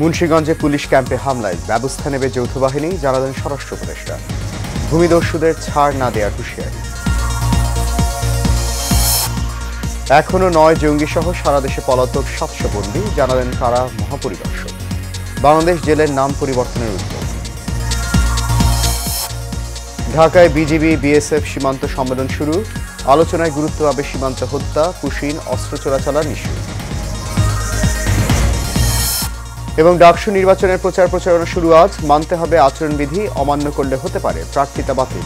মুন্সিগঞ্জে police ক্যাম্পে হামলায় ব্যবস্থা নেবে যৌথ বাহিনী, জানালেন স্বরাষ্ট্র উপদেষ্টা। ভূমিদস্যুদের ছাড় না দেওয়ার হুঁশিয়ারি। এখনো 9 জঙ্গিসহ সারা দেশে পলাতক 700 বন্দী, জানালেন কারা মহাপরিদর্শক। বাংলাদেশ জেলের নাম পরিবর্তনের উদ্যোগ। ঢাকায় বিজিবি বিএসএফ সীমান্ত সম্মেলন শুরু, আলোচনায় গুরুত্ব পাবে সীমান্ত হত্যা, পুশিন, অস্ত্র চোরাচালান ইস্যু। এবং ডাকসু নির্বাচনের প্রচারণা শুরু আজ, মানতে হবে আচরণবিধি, অমান্য করলে হতে পারে প্রার্থিতা বাতিল।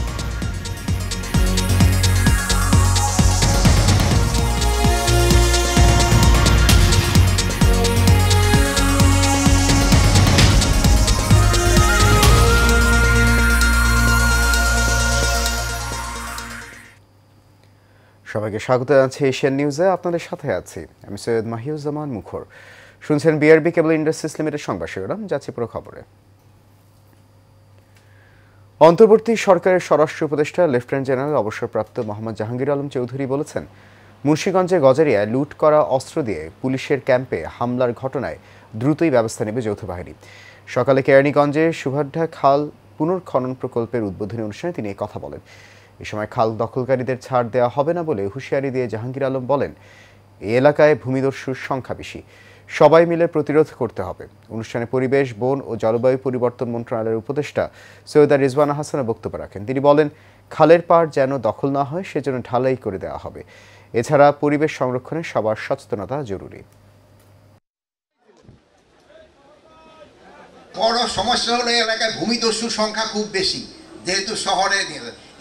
সবাইকে স্বাগত জানাচ্ছি এশিয়ান নিউজে। আপনাদের সাথে আছি আমি সৈয়দ মাহিউজ্জামান মুখর। শুনছেন বিআরবি কেবল ইন্ডাস্ট্রিজ লিমিটেড সংবাদ শিরোনাম। যাচ্ছি পুরো খবরে। অন্তর্বর্তী সরকারের স্বরাষ্ট্র উপদেষ্টা লেফটেন্যান্ট জেনারেল অবসরপ্রাপ্ত মোহাম্মদ জাহাঙ্গীর আলম চৌধুরী বলেছেন, মুন্সিগঞ্জের গজারিয়ায় লুট করা অস্ত্র দিয়ে পুলিশের ক্যাম্পে হামলার ঘটনায় দ্রুতই ব্যবস্থা নেবে যৌথ বাহিনী। সকালে কেরানীগঞ্জের সুভাড্ডা খাল পুনর্খনন প্রকল্পের উদ্বোধনী অনুষ্ঠানে তিনি এই কথা বলেন। এ সময় খাল দখলকারীদের ছাড় দেওয়া হবে না বলে হুঁশিয়ারি দিয়ে জাহাঙ্গীর আলম বলেন, এই এলাকায় ভূমিদস্যুর সংখ্যা বেশি, সবাই মিলে প্রতিরোধ করতে হবে। অনুষ্ঠানে পরিবেশ, বন ও জলবায়ু পরিবর্তন মন্ত্রণালয়ের উপদেষ্টা সৈয়দা রিজওয়ানা হাসানা বক্তব্য রাখেন। তিনি বলেন, খালের পাড় যেন দখল না হয় সেজন্য ঢালাই করে দেওয়া হবে। এছাড়া পরিবেশ সংরক্ষণে সবার সচেতনতা জরুরি। বড় সমস্যা হলো এলাকায় ভূমিদস্যুর সংখ্যা খুব বেশি, যেহেতু শহরে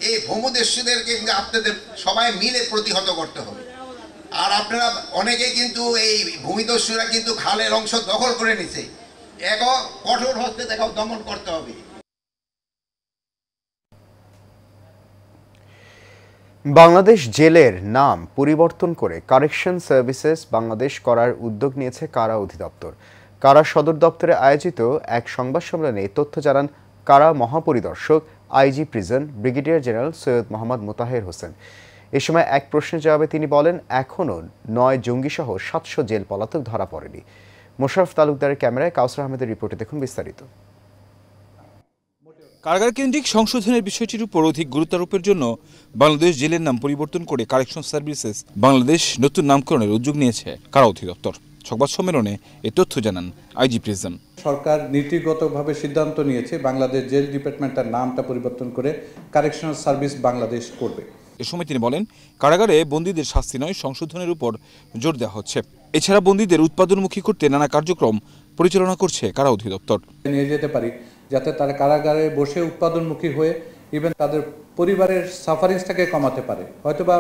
এই ভূমিদস্যুদেরকে আপনাদের সবাই মিলে প্রতিহত করতে হবে। আর আপনারা অনেকেই কিন্তু এই ভূমিদস্যুরা কিন্তু খালের অংশ দখল করে নিছে, এগো কঠোর হস্তে দেখাও দমন করতে হবে। বাংলাদেশ জেলের নাম পরিবর্তন করে কারেকশন সার্ভিসেস বাংলাদেশ করার উদ্যোগ নিয়েছে কারা অধিদপ্তর। কারা সদর দপ্তরে আয়োজিত এক সংবাদ সম্মেলনে এই তথ্য জানান কারা মহাপরিদর্শক IG prison brigadier general Syed Mohammad Motaher Hossain. এ সময় এক প্রশ্নের জবাবে তিনি বলেন, এখনও 9 জঙ্গিসহ 700 জেল পলাতক ধরা পড়েনি। মোশাররফ তালুকদারের ক্যামেরায় কাউসার আহমেদের রিপোর্টে দেখুন বিস্তারিত। কারাগার কেন্দ্রিক সংশোধনের বিষয়টির উপর অধিক গুরুত্ব আরোপের জন্য বাংলাদেশ জেলের নাম পরিবর্তন করে কারেকশন সার্ভিসেস বাংলাদেশ নতুন নামকরণের উদ্যোগ নিয়েছে কারা অধিদপ্তর। সংবাদ সম্মেলনে এ তথ্য জানান আইজি প্রিজন। সরকার নীতিগতভাবে সিদ্ধান্ত নিয়েছে বাংলাদেশ জেল ডিপার্টমেন্টের নামটা পরিবর্তন করে কারেকশনাল সার্ভিস বাংলাদেশ করবে। এ সময় তিনি বলেন, কারাগারে বন্দীদের শাস্তি নয়, সংশোধনের উপর জোর দেওয়া হচ্ছে। এছাড়া বন্দীদের উৎপাদনমুখী করতে নানা কার্যক্রম পরিচালনা করছে কারা অধিদপ্তর। নিয়ে যেতে পারি যাতে তারা কারাগারে বসে উৎপাদনমুখী হয়ে ইভেন তাদের পরিবারের সাফারিংসটাকে কমাতে পারে। হয়তোবা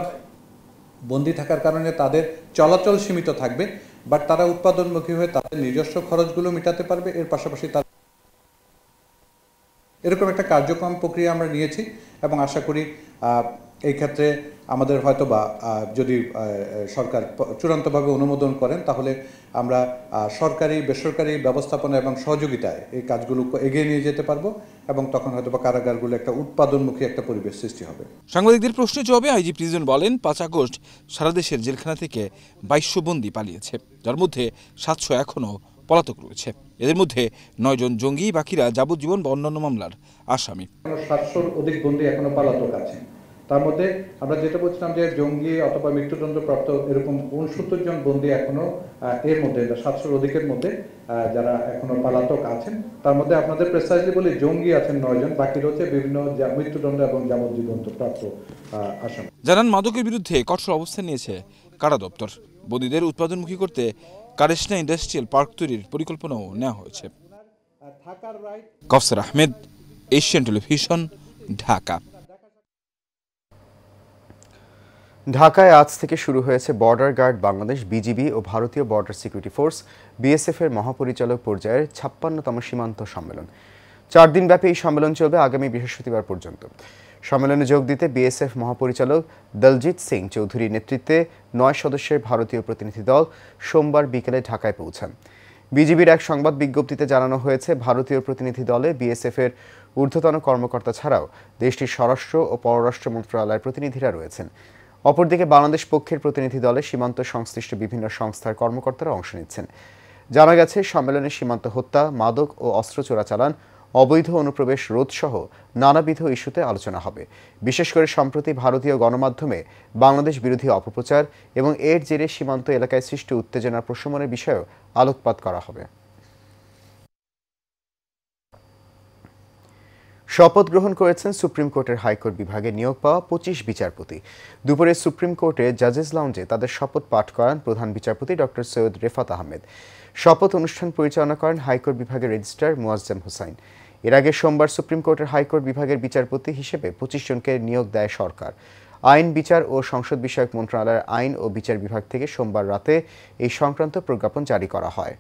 বন্দী থাকার কারণে তাদের চলাচল সীমিত থাকবে, বাট তারা উৎপাদনমুখী হয়ে তাদের নিজস্ব খরচগুলো মেটাতে পারবে। এর পাশাপাশি তার এরকম একটা কার্যক্রম প্রক্রিয়া আমরা নিয়েছি এবং আশা করি এই ক্ষেত্রে আমাদের হয়তোবা যদি সরকার চূড়ান্তভাবে অনুমোদন করেন তাহলে আমরা সরকারি বেসরকারি ব্যবস্থাপনা এবং সহযোগিতায় এই কাজগুলো এগিয়ে নিয়ে যেতে পারবো এবং তখন হয়তোবা কারাগারগুলো একটা উৎপাদনমুখী একটা পরিবেশ সৃষ্টি হবে। সাংবাদিকদের প্রশ্নের জবাবে আইজি প্রিজন বলেন, 5 আগস্ট সারা দেশের জেলখানা থেকে 2200 বন্দী পালিয়েছে, যার মধ্যে 700 এখনও পলাতক রয়েছে। এদের মধ্যে 9 জন জঙ্গি, বাকিরা যাবজ্জীবন বা অন্যান্য মামলার আসামি। 700-র অধিক বন্দী এখনো পলাতক আছে। তার মধ্যে আমরা যেটা বলছিলাম যে জঙ্গি অথবা মৃত্যুদণ্ডপ্রাপ্ত এরকম 69 জন বন্দী এখনো এর মধ্যে 700-র অধিকের মধ্যে যারা এখনো পলাতক আছেন। তার মধ্যে আপনাদের প্রেসাইজলি বলি জঙ্গি আছেন 9 জন, বাকি রয়েছে বিভিন্ন মৃত্যুদণ্ড এবং যাবজ্জীবন প্রাপ্ত আসামি। জানান, মাদকের বিরুদ্ধে কঠোর অবস্থান নিয়েছে কারা দপ্তর। বন্দীদের উৎপাদনমুখী করতে কারেশনা ইন্ডাস্ট্রিয়াল পার্ক তৈরির পরিকল্পনাও নেওয়া হয়েছে। কাউসার আহমেদ, এশিয়ান টেলিভিশন, ঢাকা। ঢাকায় আজ থেকে শুরু হয়েছে বর্ডার গার্ড বাংলাদেশ, বিজিবি ও ভারতীয় বর্ডার সিকিউরিটি ফোর্স বিএসএফ এর মহাপরিচালক পর্যায়ের 56তম সীমান্ত সম্মেলন। 4 দিনব্যাপী এই সম্মেলন চলবে আগামী বৃহস্পতিবার পর্যন্ত। সম্মেলনে যোগ দিতে বিএসএফ মহাপরিচালক দলজিৎ সিং চৌধুরীর নেতৃত্বে 9 সদস্যের ভারতীয় প্রতিনিধি দল সোমবার বিকেলে ঢাকায় পৌঁছান। বিজিবির এক সংবাদ বিজ্ঞপ্তিতে জানানো হয়েছে, ভারতীয় প্রতিনিধি দলে বিএসএফ এর ঊর্ধ্বতন কর্মকর্তা ছাড়াও দেশটির স্বরাষ্ট্র ও পররাষ্ট্র মন্ত্রণালয়ের প্রতিনিধিরা রয়েছেন। অপরদিকে বাংলাদেশ পক্ষের প্রতিনিধি দলে সীমান্ত সংশ্লিষ্ট বিভিন্ন সংস্থার কর্মকর্তারা অংশ নিচ্ছেন। জানা গেছে, সম্মেলনে সীমান্ত হত্যা, মাদক ও অস্ত্র চোরাচালান, অবৈধ অনুপ্রবেশ রোধ সহ নানাবিধ ইস্যুতে আলোচনা হবে। বিশেষ করে সম্প্রতি ভারতীয় গণমাধ্যমে বাংলাদেশ বিরোধী অপপ্রচার এবং এর জেরে সীমান্ত এলাকায় সৃষ্ট উত্তেজনার প্রশমনের বিষয়েও আলোকপাত করা হবে। শপথ গ্রহণ করেছেন সুপ্রিম কোর্টের হাইকোর্ট বিভাগে নিয়োগ পাওয়া 25 বিচারপতি। দুপুরে সুপ্রিম কোর্টে জাজেস লাউঞ্জে তাদের শপথ পাঠ করান প্রধান বিচারপতি ডক্টর সৈয়দ রেফাত আহমেদ। শপথ অনুষ্ঠান পরিচালনা করেন হাইকোর্ট বিভাগের রেজিস্ট্রার মুয়াজ্জেম হোসাইন। এর আগে সোমবার সুপ্রিম কোর্টের হাইকোর্ট বিভাগের বিচারপতি হিসেবে 25 জনকে নিয়োগ দেয় সরকার। আইন, বিচার ও সংসদ বিষয়ক মন্ত্রণালয়ের আইন ও বিচার বিভাগ থেকে সোমবার রাতে এই সংক্রান্ত প্রজ্ঞাপন জারি করা হয়।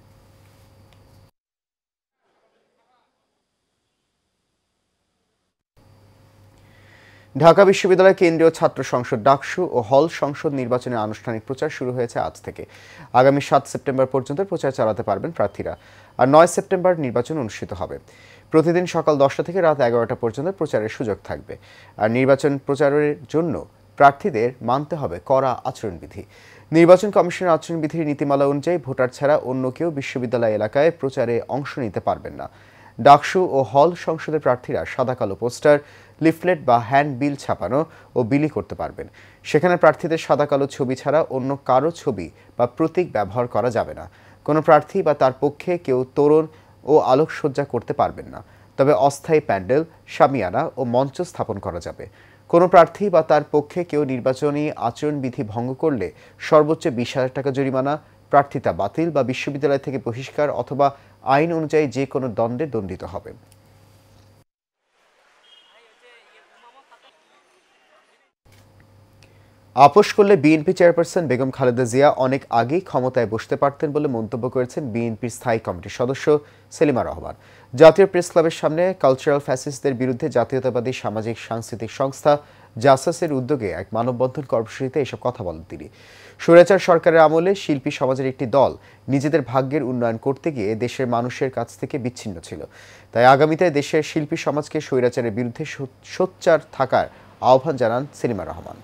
ঢাকা বিশ্ববিদ্যালয় কেন্দ্রীয় ছাত্র সংসদ ডাকসু ও হল সংসদ নির্বাচনের আনুষ্ঠানিক প্রচার শুরু হয়েছে আজ থেকে। আগামী 7 সেপ্টেম্বর পর্যন্ত প্রচার চালাতে পারবেন প্রার্থীরা। আর 9 সেপ্টেম্বর নির্বাচন অনুষ্ঠিত হবে। প্রতিদিন সকাল 10টা থেকে রাত 11টা পর্যন্ত প্রচারের সুযোগ থাকবে। আর নির্বাচন প্রচারের জন্য প্রার্থীদের মানতে হবে কড়া আচরণবিধি। নির্বাচন কমিশনের আচরণবিধির নীতিমালা অনুযায়ী ভোটার ছাড়া অন্য কেউ বিশ্ববিদ্যালয় এলাকায় প্রচারে অংশ নিতে পারবেন না। ডাকসু ও হল সংসদের প্রার্থীরা সাদা কালো পোস্টার, লিফলেট বা হ্যান্ডবিল ছাপানো ও বিলি করতে পারবেন। সেখানে প্রার্থীদের সাদা কালো ছবি ছাড়া অন্য কারো ছবি বা প্রতীক ব্যবহার করা যাবে না। কোনো প্রার্থী বা তার পক্ষে কেউ তোরণ ও আলোকসজ্জা করতে পারবেন না। তবে অস্থায়ী প্যান্ডেল, শামিয়ানা ও মঞ্চ স্থাপন করা যাবে। কোনো প্রার্থী বা তার পক্ষে কেউ নির্বাচনী আচরণবিধি ভঙ্গ করলে সর্বোচ্চ 20,000 টাকা জরিমানা, প্রার্থিতা বাতিল বা বিশ্ববিদ্যালয় থেকে বহিষ্কার অথবা আইন অনুযায়ী যে কোনো দণ্ডে দণ্ডিত হবে। আপোষ করলে বিএনপি চেয়ারপারসন বেগম খালেদা জিয়া অনেক আগেই ক্ষমতায় বসতে পারতেন বলে মন্তব্য করেছেন বিএনপির স্থায়ী কমিটির সদস্য সেলিমা রহমান। জাতীয় প্রেস ক্লাবের সামনে কালচারাল ফ্যাসিস্টদের বিরুদ্ধে জাতীয়তাবাদী সামাজিক সাংস্কৃতিক সংস্থা জাসাসের উদ্যোগে এক মানববন্ধন কর্মসূচিতে এসব কথা বলেন তিনি। স্বৈরাচার সরকারের আমলে শিল্পী সমাজের একটি দল নিজেদের ভাগ্যের উন্নয়ন করতে গিয়ে দেশের মানুষের কাছ থেকে বিচ্ছিন্ন ছিল। তাই আগামীতে দেশের শিল্পী সমাজকে স্বৈরাচারের বিরুদ্ধে সোচ্চার থাকার আহ্বান জানান সেলিমা রহমান।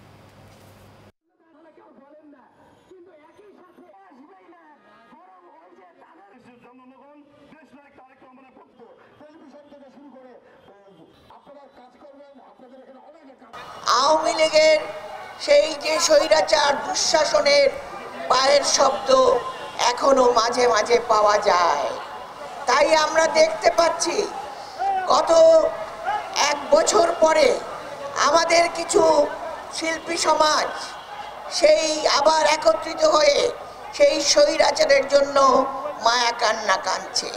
আওয়ামী লীগের সেই যে স্বৈরাচার দুঃশাসনের পায়ের শব্দ এখনো মাঝে মাঝে পাওয়া যায়। তাই আমরা দেখতে পাচ্ছি গত 1 বছর পরে আমাদের কিছু শিল্পী সমাজ সেই আবার একত্রিত হয়ে সেই স্বৈরাচারের জন্য মায়া কান্না কাঁদছে।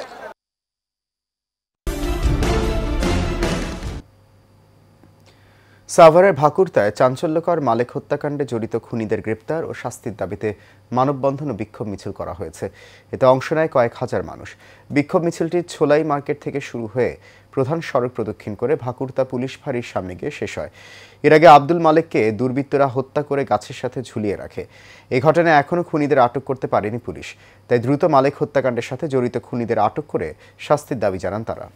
সাভারের ভাকুরতায় চাঞ্চল্যকর মালেক হত্যাকাণ্ডে জড়িত খুনিদের গ্রেপ্তার ও শাস্তির দাবিতে মানববন্ধন ও বিক্ষোভ মিছিল করা হয়েছে। এতে অংশ নেয় কয়েক হাজার মানুষ। বিক্ষোভ মিছিলটি ছোলাই মার্কেট থেকে শুরু হয়ে প্রধান সড়ক প্রদক্ষিণ করে ভাকুরতা পুলিশ ফাঁড়ির সামনে গিয়ে শেষ হয়। এর আগে আব্দুল মালেককে দুর্বৃত্তরা হত্যা করে গাছের সাথে ঝুলিয়ে রাখে। এই ঘটনায় এখনও খুনিদের আটক করতে পারেনি পুলিশ। তাই দ্রুত মালেক হত্যাকাণ্ডের সাথে জড়িত খুনিদের আটক করে শাস্তির দাবি জানান তারা।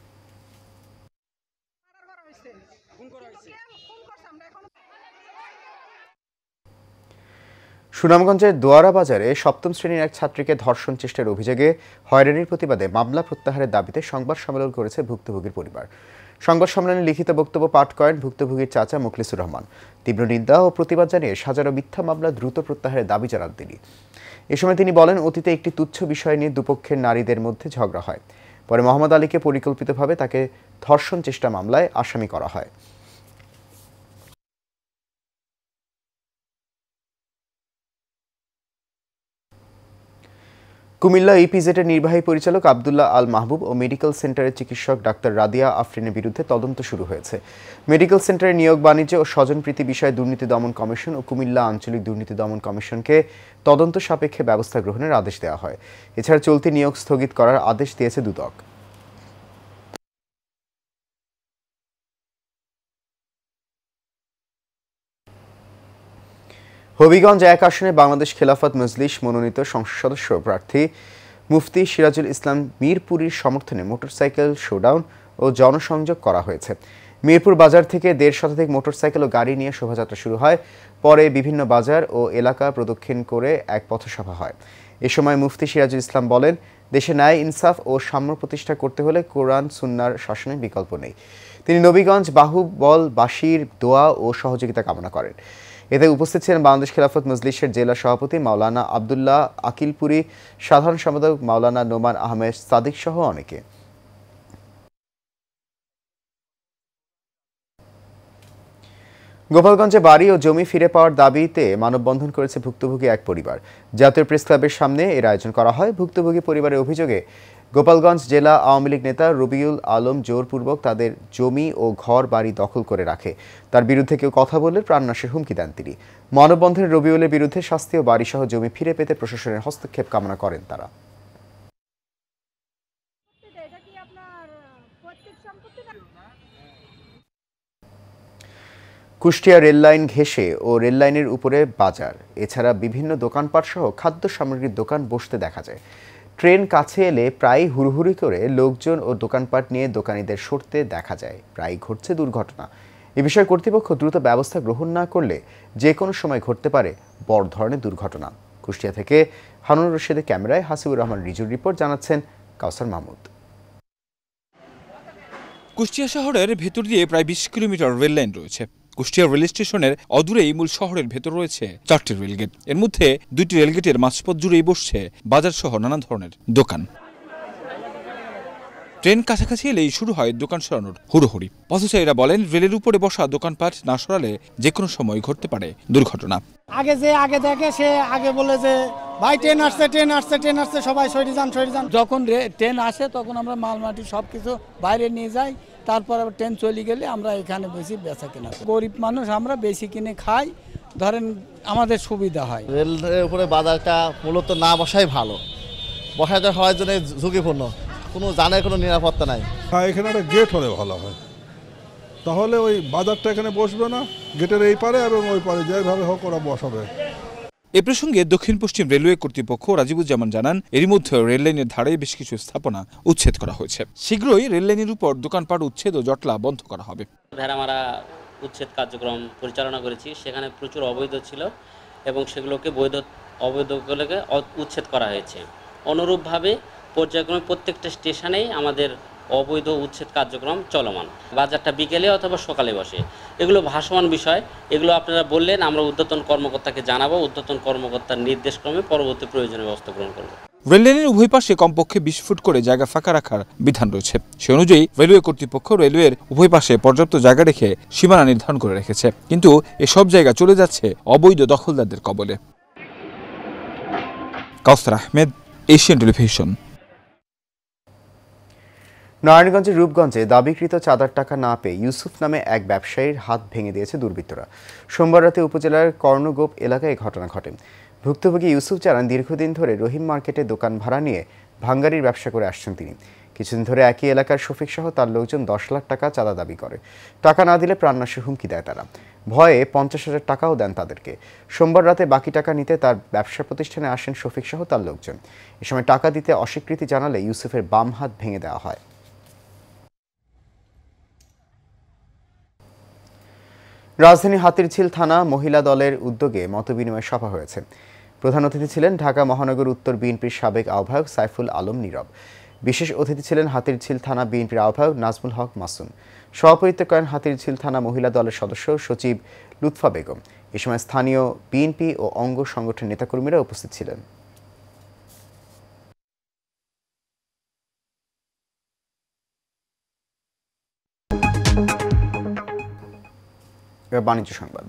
সুনামগঞ্জের দোয়ারা বাজারে 7ম শ্রেণীর এক ছাত্রীকে ধর্ষণ চেষ্টার অভিযোগে হয়রানির প্রতিবাদে মামলা প্রত্যাহারের দাবিতে সংবাদ সম্মেলন করেছে ভুক্তভোগীর পরিবার। সংবাদ সম্মেলনে লিখিত বক্তব্য পাঠ করেন ভুক্তভোগীর চাচা মুখলিসুর রহমান। তীব্র নিন্দা ও প্রতিবাদ জানিয়ে সাজানো মিথ্যা মামলা দ্রুত প্রত্যাহারের দাবি জানান তিনি। এ সময় তিনি বলেন, অতীতে একটি তুচ্ছ বিষয় নিয়ে দুপক্ষের নারীদের মধ্যে ঝগড়া হয়। পরে মোহাম্মদ আলীকে পরিকল্পিতভাবে তাকে ধর্ষণ চেষ্টা মামলায় আসামি করা হয়। কুমিল্লা ইপিজেডের নির্বাহী পরিচালক আব্দুল্লাহ আল মাহবুব ও মেডিকেল সেন্টারের চিকিৎসক ডাক্তার রাদিয়া আফরিনের বিরুদ্ধে তদন্ত শুরু হয়েছে। মেডিকেল সেন্টারের নিয়োগ, বাণিজ্য ও স্বজনপ্রীতি বিষয়ে দুর্নীতি দমন কমিশন ও কুমিল্লা আঞ্চলিক দুর্নীতি দমন কমিশনকে তদন্ত সাপেক্ষে ব্যবস্থা গ্রহণের আদেশ দেওয়া হয়। এছাড়া চলতি নিয়োগ স্থগিত করার আদেশ দিয়েছে দুদক। হবিগঞ্জ 1 আসনে বাংলাদেশ খেলাফত মজলিস মনোনীত সংসদ সদস্য প্রার্থী মুফতি সিরাজুল ইসলাম মিরপুরীর সমর্থনে মোটরসাইকেল শোডাউন ও জনসংযোগ করা হয়েছে। মিরপুর বাজার থেকে 1.5 শতাধিক মোটরসাইকেল ও গাড়ি নিয়ে শোভাযাত্রা শুরু হয়। পরে বিভিন্ন বাজার ও এলাকা প্রদক্ষিণ করে এক পথসভা হয়। এ সময় মুফতি সিরাজুল ইসলাম বলেন, দেশে ন্যায়, ইনসাফ ও সাম্য প্রতিষ্ঠা করতে হলে কোরআন সুন্নাহর শাসনের বিকল্প নেই। তিনি নবীগঞ্জ বাহুবলবাসীর দোয়া ও সহযোগিতা কামনা করেন। এতে উপস্থিত ছিলেন বাংলাদেশ খেলাফত মজলিসের জেলা সভাপতি মাওলানা আবদুল্লাহ আকিলপুরি, সাধারণ সম্পাদক মাওলানা নোমান আহমেদ সাদিক সহ অনেকে। গোপালগঞ্জে বাড়ি ও জমি ফিরে পাওয়ার দাবিতে মানববন্ধন করেছে ভুক্তভোগী এক পরিবার। জাতীয় প্রেস ক্লাবের সামনে এর আয়োজন করা হয়। ভুক্তভোগী পরিবারের অভিযোগে গোপালগঞ্জ জেলা আওয়ামী লীগ নেতা রবিউল আলম জোরপূর্বক তাদের জমি ও ঘর বাড়ি দখল করে রাখে। তার বিরুদ্ধে কেউ কথা বললে প্রাণনাশের হুমকি দেন তিনি। মানববন্ধনে রবিউলের বিরুদ্ধে শাস্তি ও বাড়িসহ জমি ফিরে পেতে প্রশাসনের হস্তক্ষেপ কামনা করেন তারা। কুষ্টিয়া রেললাইন ঘেঁষে ও রেললাইনের উপরে বাজার, এছাড়া বিভিন্ন দোকানপাট সহ খাদ্য সামগ্রীর দোকান বসতে দেখা যায়। ট্রেন কাছে এলে প্রায় হুড়হুড়ি করে লোকজন ও দোকানপাট নিয়ে দোকানিদের সরতে দেখা যায়। প্রায় ঘটছে দুর্ঘটনা। এ বিষয়ে কর্তৃপক্ষ দ্রুত ব্যবস্থা গ্রহণ না করলে যে কোনো সময় ঘটতে পারে বড় ধরনের দুর্ঘটনা। কুষ্টিয়া থেকে হারুনুর রশিদের ক্যামেরায় হাসিবুর রহমান রিজুর রিপোর্ট, জানাচ্ছেন কাউসার মাহমুদ। কুষ্টিয়া শহরের ভেতর দিয়ে প্রায় 20 কিলোমিটার রেল লাইন রয়েছে। কুষ্টিয়া রেল স্টেশনের অদূরেই মূল শহরের ভেতর রয়েছে 4টি রেলগেট। এর মধ্যে 2টি রেলগেটের মাঝপথ জুড়েই বসছে বাজার সহ নানা ধরনের দোকান। ট্রেন কাছাকাছি এলেই শুরু হয় দোকান সরানোর হুড়োহুড়ি। পথচারীরা বলেন, রেলের উপরে বসা দোকানপাট না সরালে যে কোনো সময় ঘটতে পারে দুর্ঘটনা। আগে দেখে সে আগে বলে যে ভাই ট্রেন আসছে সবাই সরে যান। যখন ট্রেন আসে তখন আমরা মালমাটি সবকিছু বাইরে নিয়ে যাই, তারপর আবার ট্রেন চলে গেলে আমরা এখানে বেশি বেচা কেনা। গরিব মানুষ আমরা বেশি কিনে খাই, ধরেন আমাদের সুবিধা হয়। রেলের উপরে বাজারটা মূলত না বসাই ভালো, বসাতে হওয়ার জন্য ঝুঁকিপূর্ণ, কোনো জানের কোনো নিরাপত্তা নাই। হ্যাঁ, এখানে একটা গেট হলে ভালো হয়, তাহলে ওই বাজারটা এখানে বসবে না, গেটের এই পারে এবং ওই পারে যেভাবে হোক ওরা বসাবে। এ প্রসঙ্গে দক্ষিণ পশ্চিম রেলওয়ে কর্তৃপক্ষ রাজিবুজ্জামান জানান, এরই মধ্যে রেললাইনের ধারে বেশ কিছু স্থাপনা উচ্ছেদ করা হয়েছে। শীঘ্রই রেললাইনের উপর দোকানপাট উচ্ছেদ ও জটলা বন্ধ করা হবে। ভেড়ামারা উচ্ছেদ কার্যক্রম পরিচালনা করেছি, সেখানে প্রচুর অবৈধ ছিল এবং সেগুলোকে অবৈধগুলোকে উচ্ছেদ করা হয়েছে। অনুরূপভাবে পর্যায়ক্রমে প্রত্যেকটা স্টেশনেই আমাদের অবৈধ উচ্ছেদ কার্যক্রম চলমান। বাজারটা বিকেলে অথবা সকালে বসে, এগুলো ভাসমান বিষয়। এগুলো আপনারা বললেন, আমরা ঊর্ধ্বতন কর্মকর্তাকে জানাবো। ঊর্ধ্বতন কর্মকর্তার নির্দেশক্রমে পরবর্তী প্রয়োজনীয় ব্যবস্থা গ্রহণ করব। রেললাইনের উভয় পাশে কমপক্ষে 20 ফুট করে জায়গা ফাঁকা রাখার বিধান রয়েছে। সে অনুযায়ী রেলওয়ে কর্তৃপক্ষ রেলওয়ের উভয় পাশে পর্যাপ্ত জায়গা রেখে সীমানা নির্ধারণ করে রেখেছে, কিন্তু এসব জায়গা চলে যাচ্ছে অবৈধ দখলদারদের কবলে। কাউসার আহমেদ, এশিয়ান টেলিভিশন। নারায়ণগঞ্জের রূপগঞ্জে দাবিকৃত চাঁদার টাকা না পেয়ে ইউসুফ নামে এক ব্যবসায়ীর হাত ভেঙে দিয়েছে দুর্বৃত্তরা। সোমবার রাতে উপজেলার কর্ণগোপ এলাকায় ঘটনা ঘটে। ভুক্তভোগী ইউসুফ জানান, দীর্ঘদিন ধরে রহিম মার্কেটে দোকান ভাড়া নিয়ে ভাঙ্গারির ব্যবসা করে আসছেন তিনি। কিছুদিন ধরে একই এলাকার শফিক সহ তার লোকজন 10 লাখ টাকা চাঁদা দাবি করে। টাকা না দিলে প্রাণনাশের হুমকি দেয় তারা। ভয়ে 50,000 টাকাও দেন তাদেরকে। সোমবার রাতে বাকি টাকা নিতে তার ব্যবসা প্রতিষ্ঠানে আসেন শফিক সহ তার লোকজন। এ সময় টাকা দিতে অস্বীকৃতি জানালে ইউসুফের বাম হাত ভেঙে দেওয়া হয়। রাজধানী হাতিরঝিল থানা মহিলা দলের উদ্যোগে মতবিনিময় সভা হয়েছে। প্রধান অতিথি ছিলেন ঢাকা মহানগর উত্তর বিএনপির সাবেক আহ্বায়ক সাইফুল আলম নীরব। বিশেষ অতিথি ছিলেন হাতিরঝিল থানা বিএনপির আহ্বায়ক নাজমুল হক মাসুম। সভাপতিত্ব করেন হাতিরঝিল থানা মহিলা দলের সদস্য সচিব লুৎফা বেগম। এ সময় স্থানীয় বিএনপি ও অঙ্গ সংগঠনের নেতাকর্মীরা উপস্থিত ছিলেন। বাণিজ্য সংবাদ।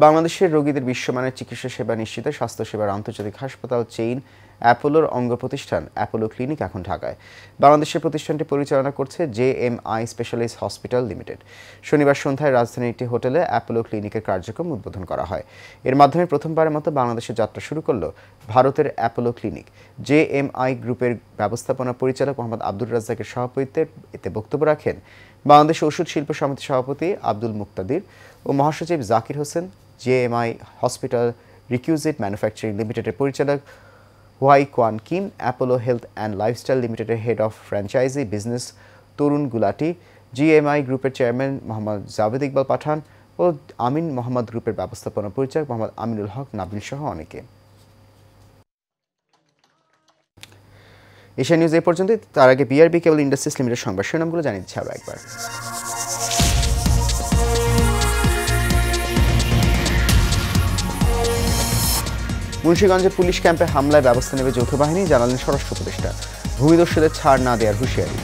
বাংলাদেশের রোগীদের বিশ্বমানের চিকিৎসা সেবা নিশ্চিতে স্বাস্থ্যসেবার আন্তর্জাতিক হাসপাতাল চেইন অ্যাপোলোর অঙ্গ প্রতিষ্ঠান অ্যাপোলো ক্লিনিক এখন ঢাকায়। বাংলাদেশের প্রতিষ্ঠানটি পরিচালনা করছে JMI স্পেশালিস্ট হসপিটাল লিমিটেড। শনিবার সন্ধ্যায় রাজধানীর একটি হোটেলে অ্যাপোলো ক্লিনিকের কার্যক্রম উদ্বোধন করা হয়। এর মাধ্যমে প্রথমবারের মতো বাংলাদেশে যাত্রা শুরু করল ভারতের অ্যাপোলো ক্লিনিক। JMI গ্রুপের ব্যবস্থাপনা পরিচালক মোহাম্মদ আব্দুর রাজ্জাকের সভাপতিত্বে এতে বক্তব্য রাখেন বাংলাদেশ ওষুধ শিল্প সমিতির সভাপতি আব্দুল মুক্তাদির ও মহাসচিব Zakir Hossain, JMI hospital requisite manufacturing লিমিটেডের পরিচালক Hwai Kwan Kim, Apollo health and lifestyle লিমিটেডের head of franchise business Tarun Gulati, JMI গ্রুপের চেয়ারম্যান মোহাম্মদ জাভেদ ইকবাল পাঠান ও আমিন মোহাম্মদ গ্রুপের ব্যবস্থাপনা পরিচালক মোহাম্মদ আমিনুল হক নাবিল সহ অনেকে। এশিয়া নিউজ এই পর্যন্তই। তার আগে বিআরবি কেবল ইন্ডাস্ট্রিজ লিমিটেড সংবাদ শিরোনামগুলো জানিয়ে দিচ্ছি আরও একবার। মুন্সিগঞ্জে পুলিশ ক্যাম্পে হামলায় ব্যবস্থা নেবে যৌথ বাহিনী, জানালেন স্বরাষ্ট্র উপদেষ্টা। ভূমিদস্যুদের ছাড় না দেওয়ার হুঁশিয়ারি।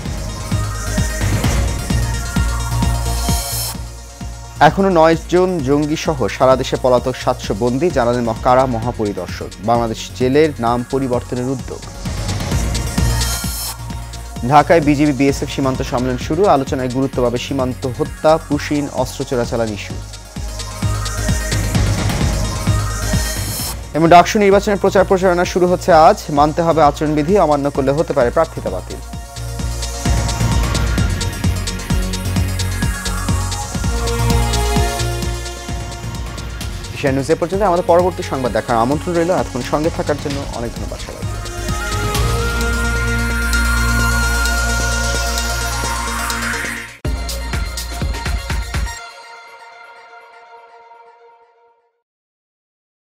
এখনো 9 জন জঙ্গি সহ সারা দেশে পলাতক 700 বন্দী, জানালেন কারা মহাপরিদর্শক। বাংলাদেশ জেলের নাম পরিবর্তনের উদ্যোগ। ঢাকায় বিজিবি বিএসএফ সীমান্ত সম্মেলন শুরু, আলোচনায় গুরুত্ব পাবে সীমান্ত হত্যা, পুশিন, অস্ত্র চোরাচালান ইস্যু। এবং ডাকসু নির্বাচনের প্রচারণা শুরু হচ্ছে আজ, মানতে হবে আচরণবিধি, অমান্য করলে হতে পারে প্রার্থিতা বাতিল। এশিয়া নিউজ এ পর্যন্ত। আমাদের পরবর্তী সংবাদ দেখার আমন্ত্রণ রইল। এতক্ষণ সঙ্গে থাকার জন্য অনেক ধন্যবাদ সবাই।